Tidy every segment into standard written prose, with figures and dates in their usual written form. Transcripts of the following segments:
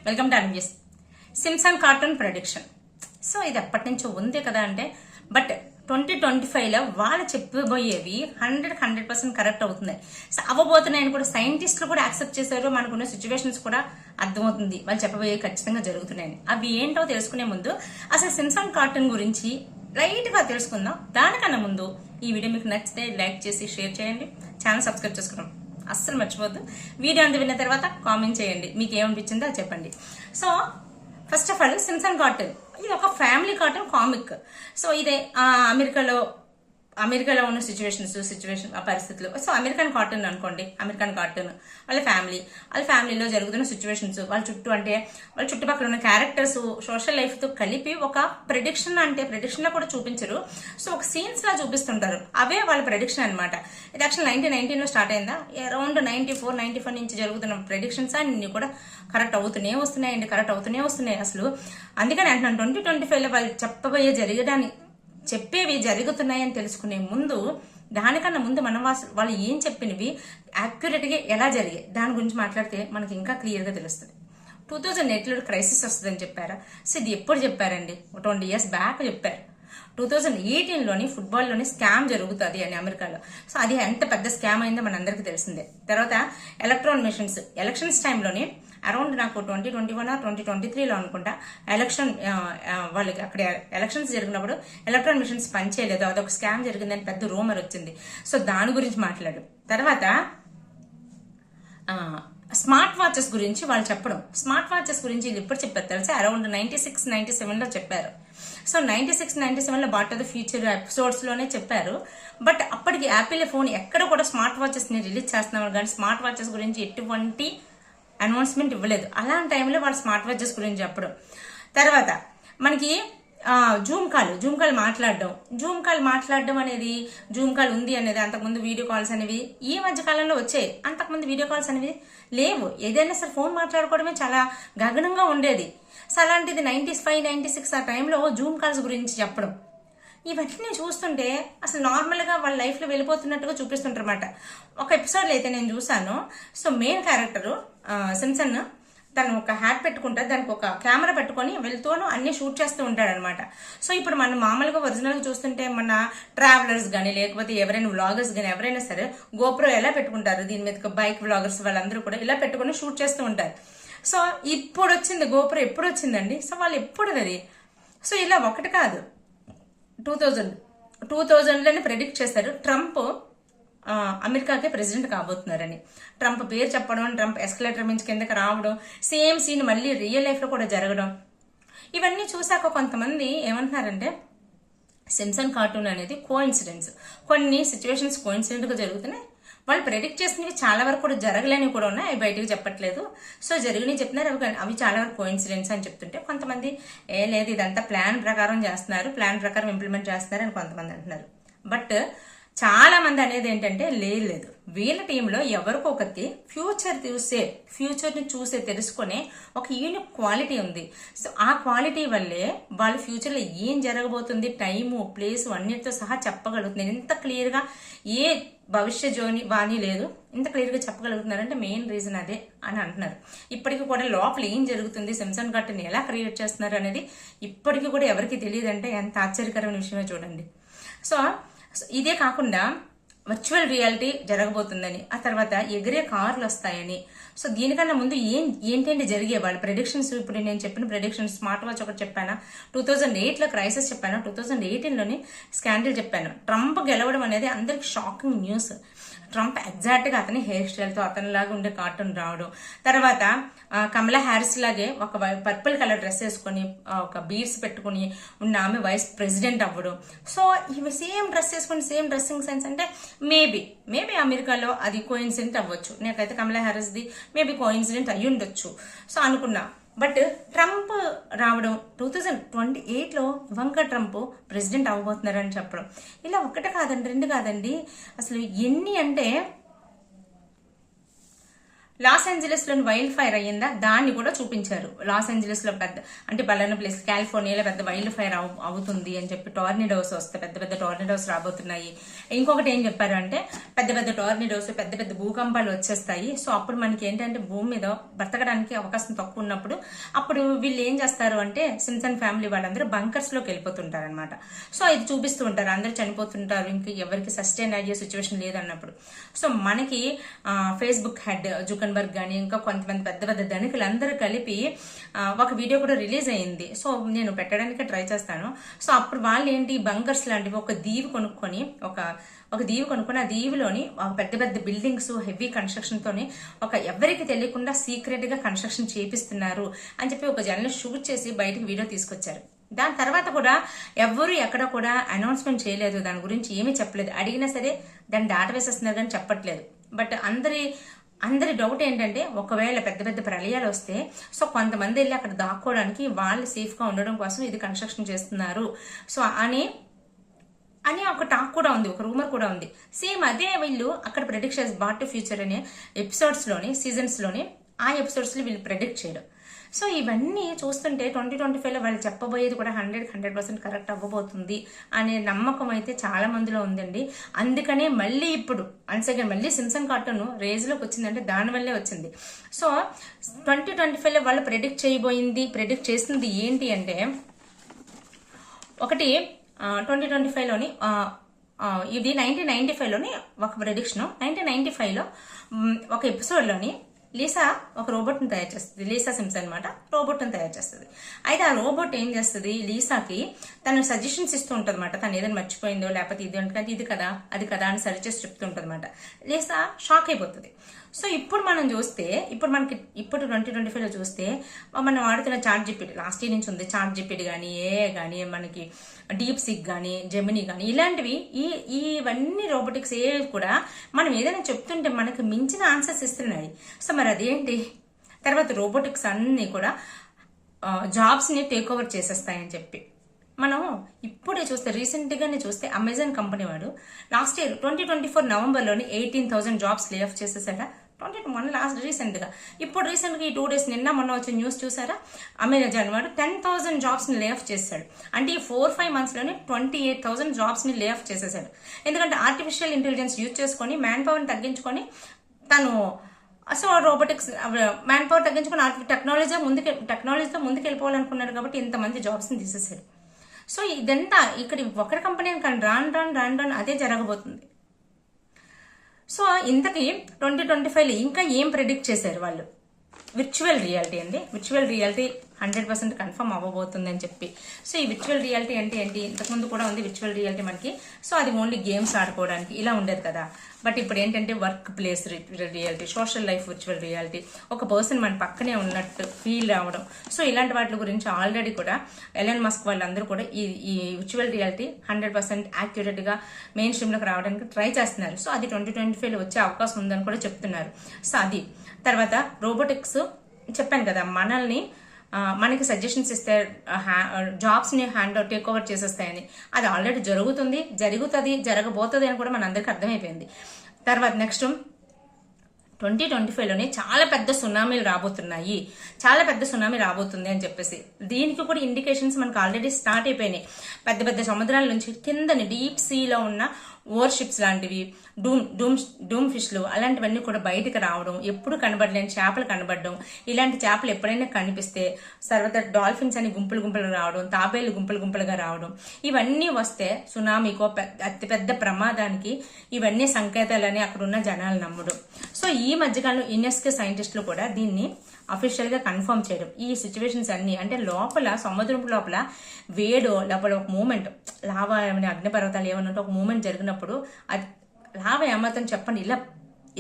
Welcome to news. Simpson cartoon prediction. So ఇది ఎప్పటి నుంచో ఉంది కదా అంటే, బట్ 2025లో వాళ్ళు చెప్పబోయేవి 100% కరెక్ట్ అవుతున్నాయి. సో అవ్వబోతున్నాయని కూడా సైంటిస్టులు కూడా యాక్సెప్ట్ చేశారు. మనకున్న సిచ్యువేషన్స్ కూడా అర్థమవుతుంది వాళ్ళు చెప్పబోయేవి ఖచ్చితంగా జరుగుతున్నాయని. అవి ఏంటో తెలుసుకునే ముందు అసలు సింప్సన్ కార్టూన్ గురించి లైట్ గా తెలుసుకుందాం. దానికన్నా ముందు ఈ వీడియో మీకు నచ్చితే లైక్ చేసి షేర్ చేయండి, ఛానల్ సబ్స్క్రైబ్ చేసుకున్నాం అస్సలు మర్చిపోద్దు. వీడియో అంతా విన్న తర్వాత కామెంట్ చేయండి, మీకు ఏమనిపించిందో అది చెప్పండి. So first of all Simpson cartoon ఇది ఒక ఫ్యామిలీ కార్టూన్ కామిక్. సో ఇదే అమెరికాలో ఉన్న సిచ్యువేషన్ ఆ పరిస్థితులు. సో అమెరికన్ కార్టూన్ అనుకోండి, అమెరికన్ కార్టూన్ వాళ్ళ ఫ్యామిలీలో జరుగుతున్న సిచ్యువేషన్స్, వాళ్ళ చుట్టుపక్కల ఉన్న క్యారెక్టర్స్ సోషల్ లైఫ్ తో కలిపి ఒక ప్రెడిక్షన్ లో కూడా చూపించరు. సో ఒక సీన్స్ లా చూపిస్తుంటారు, అవే వాళ్ళ ప్రెడిక్షన్ అనమాట. ఇది యాక్చువల్ 1919లో స్టార్ట్ అయిందా, అరౌండ్ 94 నుంచి జరుగుతున్న ప్రెడిక్షన్స్ అన్ని కూడా కరెక్ట్ అవుతూనే వస్తున్నాయి అసలు. అందుకని అంటున్నాను 2025లో వాళ్ళు చెప్పేవి జరుగుతున్నాయని తెలుసుకునే ముందు, దానికన్నా ముందు మనం వాళ్ళు ఏం చెప్పినవి యాక్యురేట్ గా ఎలా జరిగాయి దాని గురించి మాట్లాడితే మనకి ఇంకా క్లియర్ గా తెలుస్తుంది. 2008లో క్రైసిస్ వస్తుందని చెప్పారా? సో ఇది ఎప్పుడు చెప్పారండి? 20 years బ్యాక్ చెప్పారు. 2018లోని ఫుట్బాల్లోని స్కామ్ జరుగుతుంది అని అమెరికాలో. సో అది ఎంత పెద్ద స్కామ్ అయిందో మనందరికీ తెలిసిందే. తర్వాత ఎలక్ట్రాన్ మిషన్స్ ఎలక్షన్స్ టైంలోని అరౌండ్ నాకు 2021 or 2023లో అనుకుంటా వాళ్ళకి అక్కడ ఎలక్షన్స్ జరిగినప్పుడు ఎలక్ట్రాన్ మిషన్స్ పనిచేయలేదు, అదొక స్కామ్ జరిగిందని పెద్ద రూమర్ వచ్చింది. సో దాని గురించి మాట్లాడు. తర్వాత స్మార్ట్ వాచెస్ గురించి వాళ్ళు చెప్పడం. స్మార్ట్ వాచెస్ గురించి ఇది ఎప్పుడు చెప్పారు తెలుసా? అరౌండ్ 96-97లో చెప్పారు. సో 96-97లో bot of the future episodes లోనే చెప్పారు. బట్ అప్పటికి యాపిల్ ఫోన్ ఎక్కడ కూడా స్మార్ట్ వాచెస్ ని రిలీజ్ చేస్తున్నారు, కానీ స్మార్ట్ వాచెస్ గురించి ఎటువంటి అనౌన్స్మెంట్ ఇవ్వలేదు. అలాంటి టైంలో వాళ్ళు స్మార్ట్ వాచెస్ గురించి చెప్పడం. తర్వాత మనకి జూమ్ కాల్ మాట్లాడడం అనేది, జూమ్ కాల్ ఉంది అనేది, అంతకుముందు వీడియో కాల్స్ అనేవి ఈ మధ్య కాలంలో వచ్చాయి. అంతకుముందు వీడియో కాల్స్ అనేవి లేవు. ఏదైనా సరే ఫోన్ మాట్లాడుకోవడమే చాలా గగనంగా ఉండేది. సో అలాంటిది 95-96 ఆ టైంలో జూమ్ కాల్స్ గురించి చెప్పడం, ఇవన్నీ చూస్తుంటే అసలు నార్మల్ గా వాళ్ళ లైఫ్ లో వెళ్ళిపోతున్నట్టుగా చూపిస్తుంటారు అన్నమాట. ఒక ఎపిసోడ్ అయితే నేను చూసాను. సో మెయిన్ క్యారెక్టర్ సింప్సన్ తను ఒక హ్యాట్ పెట్టుకుంటారు, దానికి ఒక కెమెరా పెట్టుకొని వెళ్తూను అన్ని షూట్ చేస్తూ ఉంటాడు అనమాట. సో ఇప్పుడు మనం మామూలుగా ఒరిజినల్ గా చూస్తుంటే మన ట్రావెలర్స్ గానీ లేకపోతే ఎవరైనా వ్లాగర్స్ గానీ ఎవరైనా సరే గోప్రో ఎలా పెట్టుకుంటారు, దీని మీద బైక్ వ్లాగర్స్ వాళ్ళందరూ కూడా ఇలా పెట్టుకుని షూట్ చేస్తూ ఉంటారు. సో ఇప్పుడు వచ్చింది గోప్రో. ఎప్పుడు వచ్చిందండి? సో వాళ్ళు ఎప్పుడు అది. సో ఇలా ఒకటి కాదు, 2000లోనే ప్రెడిక్ట్ చేశారు ట్రంప్ అమెరికాకే ప్రెసిడెంట్ కాబోతున్నారని. ట్రంప్ పేరు చెప్పడం, ట్రంప్ ఎస్కలేటర్ మించి కిందకి రావడం, సేమ్ సీన్ మళ్ళీ రియల్ లైఫ్ లో కూడా జరగడం, ఇవన్నీ చూసాక కొంతమంది ఏమంటున్నారంటే సింప్సన్ కార్టూన్ అనేది కోఇన్సిడెన్స్. కొన్ని సిచ్యువేషన్స్ కోఇన్సిడెంట్ గా జరుగుతున్నాయి. వాళ్ళు ప్రెడిక్ట్ చేసినవి చాలా వరకు కూడా జరగలేనివి కూడా ఉన్నాయి, అవి బయటకు చెప్పట్లేదు. సో జరిగినవి చెప్తున్నారు, అవి చాలా వరకు కోఇన్సిడెన్స్ అని చెప్తుంటే కొంతమంది లేదు ఇదంతా ప్లాన్ ప్రకారం చేస్తున్నారు, ప్లాన్ ప్రకారం ఇంప్లిమెంట్ చేస్తున్నారు అని కొంతమంది అంటున్నారు. బట్ చాలా మంది అనేది ఏంటంటే లేదు, వీళ్ళ టీంలో ఎవరికొకరికి ఫ్యూచర్ ని చూసే తెలుసుకునే ఒక యూనిక్ క్వాలిటీ ఉంది. సో ఆ క్వాలిటీ వల్లే వాళ్ళ ఫ్యూచర్ లో ఏం జరగబోతుంది, టైము ప్లేస్ అన్నిటితో సహా చెప్పగలుగుతున్నారు. ఇంత క్లియర్ గా ఏ భవిష్య వాణి లేదు, ఇంత క్లియర్ గా చెప్పగలుగుతున్నారంటే మెయిన్ రీజన్ అదే అని అంటున్నారు. ఇప్పటికీ కూడా లోపల ఏం జరుగుతుంది, సింప్సన్ కార్టూన్ ఎలా క్రియేట్ చేస్తున్నారు అనేది ఇప్పటికీ కూడా ఎవరికి తెలియదంటే ఎంత ఆశ్చర్యకరమైన విషయమే చూడండి. సో ఇదే కాకుండా వర్చువల్ రియాలిటీ జరగబోతుందని, ఆ తర్వాత ఎగిరే కార్లు వస్తాయని. సో దీనికన్నా ముందు ఏంటంటే జరిగే వాళ్ళ ప్రెడిక్షన్స్. ఇప్పుడు నేను చెప్పిన ప్రెడిక్షన్స్, స్మార్ట్ వాచ్ ఒకటి చెప్పాను, 2008లో క్రైసిస్ చెప్పాను, 2018లోని స్కాండల్ చెప్పాను. ట్రంప్ గెలవడం అనేది అందరికి షాకింగ్ న్యూస్. ట్రంప్ ఎగ్జాక్ట్ గా అతని హెయిర్ స్టైల్ తో అతనిలాగా ఉండే కార్టూన్ రావడం, తర్వాత కమలా హ్యారిస్ లాగే ఒక పర్పుల్ కలర్ డ్రెస్ వేసుకొని ఒక బీడ్స్ పెట్టుకుని ఉన్న ఆమె వైస్ ప్రెసిడెంట్ అవ్వడం. సో ఇవి సేమ్ డ్రెస్ వేసుకుని సేమ్ డ్రెస్సింగ్ సెన్స్ అంటే మేబీ అమెరికాలో అది కోఇన్సిడెంట్ అవ్వచ్చు. నాకైతే కమలా హ్యారిస్ ది మేబీ కోఇన్సిడెంట్ అయ్యి ఉండొచ్చు. సో అనుకున్నా. బట్ ట్రంప్ రావడం, 2028లో ఇవాంకా ట్రంప్ ప్రెసిడెంట్ అవ్వబోతున్నారని చెప్పడం, ఇలా ఒకటి కాదండి, రెండు కాదండి, అసలు ఎన్ని అంటే లాస్ ఏంజలస్ లోని వైల్డ్ ఫైర్ అయ్యిందా దాన్ని కూడా చూపించారు. లాస్ ఏంజలస్ లో పెద్ద అంటే పలానా ప్లేస్ కాలిఫోర్నియాలో పెద్ద వైల్డ్ ఫైర్ అవుతుంది అని చెప్పి టోర్నిడోస్ వస్తాయి, పెద్ద పెద్ద టోర్నిడోస్ రాబోతున్నాయి. ఇంకొకటి ఏం చెప్పారు అంటే పెద్ద పెద్ద టోర్నిడోస్, పెద్ద పెద్ద భూకంపాలు వచ్చేస్తాయి. సో అప్పుడు మనకి ఏంటంటే భూమి మీద బ్రతకడానికి అవకాశం తక్కువ ఉన్నప్పుడు అప్పుడు వీళ్ళు ఏం చేస్తారు అంటే సిమ్సన్ ఫ్యామిలీ వాళ్ళందరూ బంకర్స్ లోకి వెళ్ళిపోతుంటారు అనమాట. సో ఇది చూపిస్తూ ఉంటారు, అందరూ చనిపోతుంటారు, ఇంకా ఎవరికి సస్టైన్ అయ్యే సిచ్యువేషన్ లేదన్నప్పుడు. సో మనకి ఫేస్బుక్ హెడ్ జుకన్బర్గ్ కానీ ఇంకా కొంతమంది పెద్ద పెద్ద ధనికులు అందరూ కలిపి ఒక వీడియో కూడా రిలీజ్ అయ్యింది. సో నేను పెట్టడానికి ట్రై చేస్తాను. సో అప్పుడు వాళ్ళు ఏంటి బంకర్స్ లాంటివి ఒక దీవి కొనుక్కొని ఆ దీవిలోని పెద్ద పెద్ద బిల్డింగ్స్ హెవీ కన్స్ట్రక్షన్ తోని ఎవరికి తెలియకుండా సీక్రెట్ గా కన్స్ట్రక్షన్ చేపిస్తున్నారు అని చెప్పి ఒక జర్నలిస్ట్ షూట్ చేసి బయటకు వీడియో తీసుకొచ్చారు. దాని తర్వాత కూడా ఎవ్వరూ ఎక్కడ కూడా అనౌన్స్మెంట్ చేయలేదు, దాని గురించి ఏమీ చెప్పలేదు. అడిగినా సరే దాన్ని డాటా వేసేస్తున్నారు కానీ చెప్పట్లేదు. బట్ అందరి డౌట్ ఏంటంటే ఒకవేళ పెద్ద పెద్ద ప్రళయాలు వస్తే సో కొంతమంది వెళ్ళి అక్కడ దాక్కోవడానికి వాళ్ళు సేఫ్ గా ఉండడం కోసం ఇది కన్స్ట్రక్షన్ చేస్తున్నారు సో అని ఒక టాక్ కూడా ఉంది, ఒక రూమర్ కూడా ఉంది. సేమ్ అదే వీళ్ళు అక్కడ ప్రెడిక్ట్ చేసి బాట్ టు ఫ్యూచర్ అనే సీజన్స్ లోని ఆ ఎపిసోడ్స్ లో వీళ్ళు ప్రెడిక్ట్ చేయడం. సో ఇవన్నీ చూస్తుంటే 2025 లో వాళ్ళు చెప్పబోయేది కూడా 100% కరెక్ట్ అవ్వబోతుంది అనే నమ్మకం అయితే చాలా మందిలో ఉందండి. అందుకనే మళ్ళీ ఇప్పుడు అన్సెకండ్ మళ్ళీ సిమ్సన్ కార్టూన్ రేజ్ లోకి వచ్చిందంటే దానివల్లే వచ్చింది. సో 2025 లో వాళ్ళు ప్రెడిక్ట్ చేసింది ఏంటి అంటే ఒకటి 2025 లోని ఇది 1995 లోని ఒక ప్రెడిక్షన్. 1995 లో ఒక ఎపిసోడ్ లోని లీసా ఒక రోబోట్ ని తయారు చేస్తుంది. లీసా సిమ్స్ అనమాట రోబోట్ ని తయారు చేస్తుంది. అయితే ఆ రోబోట్ ఏం చేస్తుంది, లీసాకి తను సజెషన్స్ ఇస్తూ ఉంటుంది అనమాట. తను ఏదైనా మర్చిపోయిందో లేకపోతే ఇది కదా అది కదా అని సరి చేసి చెప్తూ ఉంటుంది అనమాట. లీసా షాక్ అయిపోతుంది. సో ఇప్పుడు మనం చూస్తే ఇప్పుడు 2025 లో చూస్తే మనం వాడుతున్న చాట్ జీపీటీ లాస్ట్ ఇయర్ నుంచి ఉంది. చాట్ జీపీటీ కానీ ఏఐ కానీ మనకి డీప్ సిక్ కానీ జెమినీ కానీ ఇలాంటివి ఇవన్నీ రోబోటిక్స్ ఏ కూడా మనం ఏదైనా చెప్తుంటే మనకి మించిన ఆన్సర్స్ ఇస్తున్నాయి. సో మరి అదేంటి తర్వాత రోబోటిక్స్ అన్ని కూడా జాబ్స్ ని టేక్ ఓవర్ చేసేస్తాయని చెప్పి మనం ఇప్పుడే చూస్తే రీసెంట్ గానే చూస్తే అమెజాన్ కంపెనీ వాడు లాస్ట్ ఇయర్ 2024 నవంబర్ లోని 18,000 జాబ్స్ లే ఆఫ్ చేసేసాడ. 2021 రీసెంట్ గా ఈ 2 days నిన్న మొన్న వచ్చిన న్యూస్ చూసారా, అమెజాన్ వాడు 10,000 జాబ్స్ ని లే ఆఫ్ చేశాడు. అంటే ఈ 4-5 months లోనే 28,000 జాబ్స్ ని లే ఆఫ్ చేసేసాడు. ఎందుకంటే ఆర్టిఫిషియల్ ఇంటెలిజెన్స్ యూజ్ చేసుకొని మ్యాన్ పవర్ ని తగ్గించుకొని తను సో రోబోటిక్స్ మ్యాన్ పవర్ తగ్గించుకొని టెక్నాలజీతో ముందుకు వెళ్ళిపోవాలనుకున్నాడు కాబట్టి ఇంతమంది జాబ్స్ ని తీసేసాడు. సో ఇదంతా ఇక్కడ ఒకరి కంపెనీ కానీ రాను అదే జరగబోతుంది. సో ఇంతకీ 2025 ఇంకా ఏం ప్రెడిక్ట్ చేశారు వాళ్ళు, విర్చువల్ రియాలిటీ అండి. విర్చువల్ రియాలిటీ 100% కన్ఫర్మ్ అవ్వబోతుంది అని చెప్పి. సో ఈ విర్చువల్ రియాలిటీ అంటే ఏంటి, ఇంతకుముందు కూడా ఉంది విర్చువల్ రియాలిటీ మనకి. సో అది ఓన్లీ గేమ్స్ ఆడుకోవడానికి ఇలా ఉండేది కదా. బట్ ఇప్పుడు ఏంటంటే work place reality, social life virtual reality, ఒక పర్సన్ మన పక్కనే ఉన్నట్టు ఫీల్ రావడం. సో ఇలాంటి వాటి గురించి ఆల్రెడీ కూడా ఎలన్ మస్క్ వాళ్ళందరూ కూడా ఈ విర్చువల్ రియాలిటీ 100% యాక్యురేట్ గా మెయిన్ స్ట్రీమ్ లోకి రావడానికి ట్రై చేస్తున్నారు. సో అది 2025 వచ్చే అవకాశం ఉందని కూడా చెప్తున్నారు. సో అది తర్వాత రోబోటిక్స్ చెప్పాను కదా, మనకి సజెషన్స్ ఇస్తే జాబ్స్ ని టేక్ ఓవర్ చేసేస్తాయని. అది ఆల్రెడీ జరగబోతుంది అని కూడా మనందరికి అర్థమైపోయింది. తర్వాత నెక్స్ట్ 2025 లోనే చాలా పెద్ద సునామీలు రాబోతున్నాయి, చాలా పెద్ద సునామీ రాబోతుంది అని చెప్పేసి దీనికి కూడా ఇండికేషన్స్ మనకు ఆల్రెడీ స్టార్ట్ అయిపోయినాయి. పెద్ద పెద్ద సముద్రాల నుంచి కిందని డీప్ సీలో ఉన్న ఓవర్షిప్స్ లాంటివి, డూమ్ ఫిష్లు అలాంటివన్నీ కూడా బయటకు రావడం, ఎప్పుడు కనబడలేని చేపలు కనబడడం, ఇలాంటి చేపలు ఎప్పుడైనా కనిపిస్తే తర్వాత డాల్ఫిన్స్ అని గుంపులు రావడం, తాబేళ్లు గుంపులుగా రావడం, ఇవన్నీ వస్తే సునామీకో అతిపెద్ద ప్రమాదానికి ఇవన్నీ సంకేతాలని అక్కడ ఉన్న జనాలు నమ్మడం. సో ఈ మధ్యకాలంలో యునెస్కో సైంటిస్టులు కూడా దీన్ని అఫీషియల్ గా కన్ఫర్మ్ చేయడం. ఈ సిచ్యువేషన్స్ అన్ని అంటే సముద్రం లోపల వేడో లోపల ఒక మూమెంట్ లావా ఏమైనా అగ్నిపర్వతాలు ఏమన్నా ఒక మూమెంట్ జరిగినప్పుడు అది లావా ఏమాత్రం చెప్పండి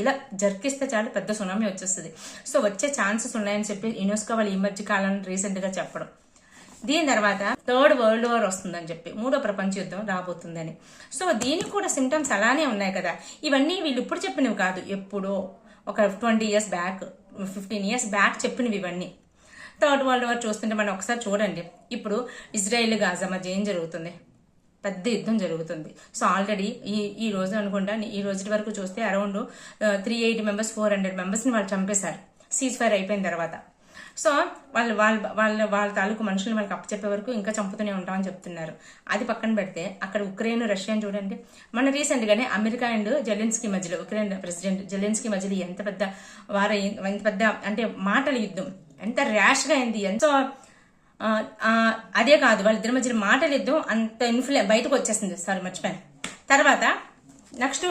ఇలా జరికిస్తే చాలు పెద్ద సునామీ వచ్చేస్తుంది. సో వచ్చే ఛాన్సెస్ ఉన్నాయని చెప్పి యునెస్కో వాళ్ళు ఈ మధ్య కాలంలో రీసెంట్ గా చెప్పడం. దీని తర్వాత 3rd World War వస్తుందని చెప్పి, 3వ ప్రపంచ యుద్ధం రాబోతుందని. సో దీనికి కూడా సిమ్టమ్స్ అలానే ఉన్నాయి కదా. ఇవన్నీ వీళ్ళు ఇప్పుడు చెప్పినవి కాదు, ఎప్పుడో ఒక 20 years బ్యాక్ 15 years బ్యాక్ చెప్పినవి ఇవన్నీ. 3rd World War చూస్తుంటే మనం ఒకసారి చూడండి, ఇప్పుడు ఇజ్రాయెల్ గాజా మధ్య ఏం జరుగుతుంది. పెద్ద యుద్ధం జరుగుతుంది. సో ఆల్రెడీ ఈ రోజు అనుకుంటా, ఈ రోజు వరకు చూస్తే అరౌండ్ 380 మెంబర్స్ 400 మెంబర్స్ని వాళ్ళు చంపేశారు సీజ్ ఫైర్ అయిపోయిన తర్వాత. సో వాళ్ళ తాలూకు మనుషులు వాళ్ళకి అప్పచెప్పే వరకు ఇంకా చంపుతూనే ఉంటామని చెప్తున్నారు. అది పక్కన పెడితే అక్కడ ఉక్రెయిన్ రష్యా చూడండి. మన రీసెంట్ గానే అమెరికా అండ్ జెలెన్స్కీ మధ్యలో, ఉక్రెయిన్ ప్రెసిడెంట్ జెలెన్స్కీ మధ్యలో ఎంత పెద్ద అంటే మాటల యుద్ధం, ఎంత ర్యాష్ గా అయింది. సో అదే కాదు, వాళ్ళిద్దరి మధ్యలో మాటల యుద్ధం అంత బయటకు వచ్చేసింది. సారీ మర్చిపోయాను. తర్వాత నెక్స్ట్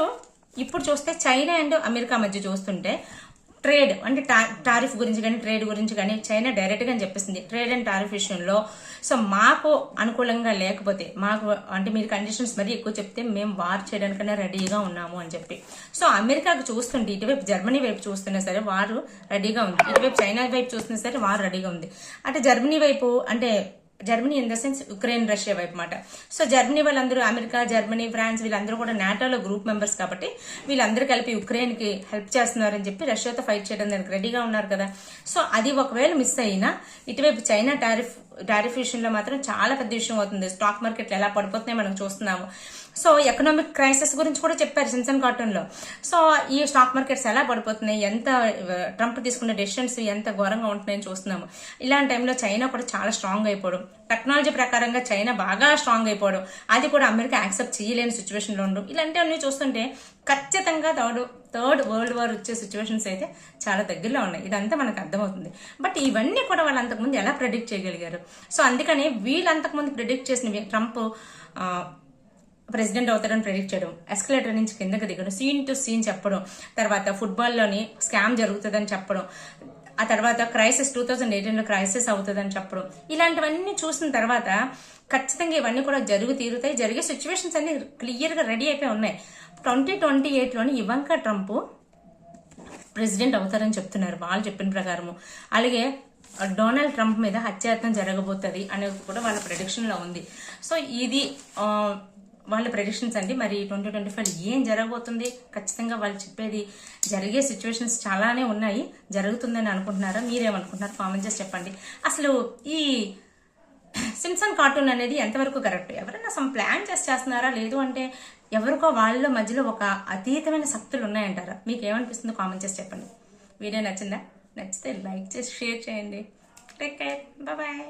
ఇప్పుడు చూస్తే చైనా అండ్ అమెరికా మధ్య చూస్తుంటే ట్రేడ్ అంటే టారిఫ్ గురించి కానీ ట్రేడ్ గురించి కానీ చైనా డైరెక్ట్ గా చెప్పేసింది ట్రేడ్ అండ్ టారిఫ్ విషయంలో. సో మాకు అనుకూలంగా లేకపోతే, మాకు అంటే మీరు కండిషన్స్ మరీ ఎక్కువ చెప్తే మేము వార్ చేయడానికైనా రెడీగా ఉన్నాము అని చెప్పి. సో అమెరికాకు చూస్తుంటే ఇటువైపు జర్మనీ వైపు చూస్తున్నా సరే వారు రెడీగా ఉంది, ఇటువైపు చైనా వైపు చూస్తున్నా సరే వారు రెడీగా ఉంది. అంటే జర్మనీ వైపు అంటే Germany in the sense Ukraine Russia వైపు మాట. సో జర్మనీ వాళ్ళందరూ, అమెరికా జర్మనీ ఫ్రాన్స్ వీళ్ళందరూ కూడా నాటోలో గ్రూప్ మెంబర్స్ కాబట్టి వీళ్ళందరూ కలిపి ఉక్రెయిన్ కి హెల్ప్ చేస్తున్నారని చెప్పి రష్యాతో ఫైట్ చేయడం దానికి రెడీగా ఉన్నారు కదా. సో అది ఒకవేళ మిస్ అయినా ఇటువైపు చైనా టారిఫ్ విషయంలో మాత్రం చాలా పెద్ద విషయం అవుతుంది. స్టాక్ మార్కెట్లు ఎలా పడిపోతున్నాయి మనం చూస్తున్నాము. సో ఎకనామిక్ క్రైసిస్ గురించి కూడా చెప్పారు సిన్సన్ కార్టూన్ లో. సో ఈ స్టాక్ మార్కెట్స్ ఎలా పడిపోతున్నాయి, ఎంత ట్రంప్ తీసుకునే డెసిషన్స్ ఎంత ఘోరంగా ఉంటున్నాయని చూస్తున్నాము. ఇలాంటి టైంలో చైనా కూడా చాలా స్ట్రాంగ్ అయిపోవడం, టెక్నాలజీ ప్రకారంగా చైనా బాగా స్ట్రాంగ్ అయిపోవడం, అది కూడా అమెరికా యాక్సెప్ట్ చేయలేని సిచ్యువేషన్ లో ఉండడం, ఇలాంటివన్నీ చూస్తుంటే ఖచ్చితంగా థర్డ్ వరల్డ్ వార్ వచ్చే సిచ్యువేషన్స్ అయితే చాలా దగ్గరలో ఉన్నాయి. ఇదంతా మనకు అర్థమవుతుంది. బట్ ఇవన్నీ కూడా వాళ్ళు అంతకుముందు ఎలా ప్రెడిక్ట్ చేయగలిగారు? సో అందుకని వీళ్ళు అంతకుముందు ప్రెడిక్ట్ చేసిన ట్రంప్ ప్రెసిడెంట్ అవుతారని ప్రెడిక్ట్ చేయడం, ఎస్కలేటర్ నుంచి కిందకి దిగడం, సీన్ టు సీన్ చెప్పడం, తర్వాత ఫుట్బాల్లోని స్కామ్ జరుగుతుందని చెప్పడం, ఆ తర్వాత క్రైసిస్ 2018లో క్రైసిస్ అవుతుందని చెప్పడం, ఇలాంటివన్నీ చూసిన తర్వాత ఖచ్చితంగా ఇవన్నీ కూడా తీరుతాయి. జరిగే సిచ్యువేషన్స్ అన్ని క్లియర్ గా రెడీ అయిపోయి ఉన్నాయి. 2028లోని ఇవాంకా ట్రంప్ ప్రెసిడెంట్ అవుతారని చెప్తున్నారు వాళ్ళు చెప్పిన ప్రకారము. అలాగే డొనాల్డ్ ట్రంప్ మీద హత్యాయత్నం జరగబోతుంది అనేది కూడా వాళ్ళ ప్రెడిక్షన్ లో ఉంది. సో ఇది వాళ్ళ ప్రెడిక్షన్స్ అండి. మరి 2025 ఏం జరగబోతుంది? ఖచ్చితంగా వాళ్ళు చెప్పేది జరిగే సిచ్యువేషన్స్ చాలానే ఉన్నాయి. జరుగుతుందని అనుకుంటున్నారా? మీరేమనుకుంటున్నారు? కామెంట్ చేసి చెప్పండి. అసలు ఈ సిమ్సన్ కార్టూన్ అనేది ఎంతవరకు కరెక్ట్? ఎవరైనా సమ్ ప్లాన్ చేస్తున్నారా, లేదు అంటే ఎవరికో వాళ్ళ మధ్యలో ఒక అతీతమైన శక్తులు ఉన్నాయంటారా? మీకు ఏమనిపిస్తుందో కామెంట్ చేసి చెప్పండి. వీడియో నచ్చిందా? నచ్చితే లైక్ చేసి షేర్ చేయండి. Take care, bye.